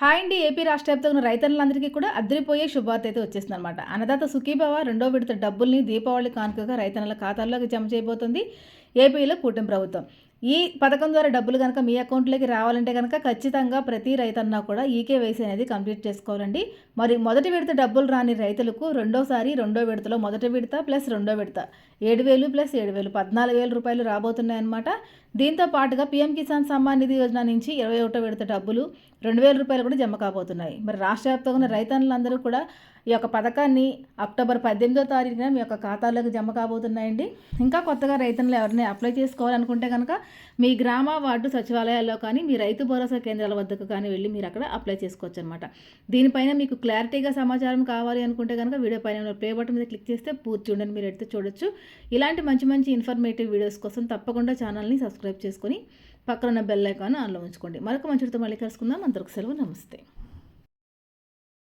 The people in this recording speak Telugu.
హాయ్ అండి. ఏపీ రాష్ట్ర వ్యాప్తంగా ఉన్న రైతన్నలందరికీ కూడా అదిరిపోయే శుభవార్త అయితే వచ్చేసిందనమాట. అన్నదాత సుఖీభవ రెండో విడత డబ్బుల్ని దీపావళి కానుకగా రైతన్నల ఖాతాల్లోకి జమ చేయబోతుంది ఏపీలో కూటమి ప్రభుత్వం. ఈ పథకం ద్వారా డబ్బులు గనక మీ అకౌంట్లోకి రావాలంటే గనక ఖచ్చితంగా ప్రతి రైతన్నా కూడా ఈకేవైసీ అనేది కంప్లీట్ చేసుకోవాలండి. మరి మొదటి విడత డబ్బులు రాని రైతులకు రెండో విడతలో మొదటి విడత ప్లస్ రెండో విడత 7,000 ప్లస్ 7,000 14,000 రూపాయలు రాబోతున్నాయన్నమాట. దీంతో పాటుగా పీఎం కిసాన్ సమ్మాన్ నిధి యోజన నుంచి 21వ విడత డబ్బులు 2,000 రూపాయలు కూడా జమ కాబోతున్నాయి. మరి రాష్ట్ర వ్యాప్తంగా ఉన్న రైతన్నులందరూ కూడా ఈ యొక్క పథకాన్ని అక్టోబర్ 18వ తారీఖున మీ యొక్క ఖాతాలోకి జమ కాబోతున్నాయండి. ఇంకా కొత్తగా రైతన్నులు ఎవరైనా అప్లై చేసుకోవాలనుకుంటే కనుక మీ గ్రామ వార్డు సచివాలయాల్లో కానీ మీ రైతు భరోసా కేంద్రాల వద్దకు కానీ వెళ్ళి మీరు అక్కడ అప్లై చేసుకోవచ్చు అనమాట. దీనిపైన మీకు క్లారిటీగా సమాచారం కావాలి అనుకుంటే కనుక వీడియో పైన ప్లే బటన్ మీద క్లిక్ చేస్తే పూర్తి చూడండి, మీరు అయితే చూడొచ్చు. ఇలాంటి మంచి మంచి ఇన్ఫర్మేటివ్ వీడియోస్ కోసం తప్పకుండా ఛానల్ని సబ్స్క్రైబ్ చేసుకొని పక్కన ఉన్న బెల్ ఐకాన్ ఆన్లో ఉంచుకోండి. మరొక మంచితో మళ్ళీ కలుసుకుందాం. అంతవరకు సెలవు, నమస్తే.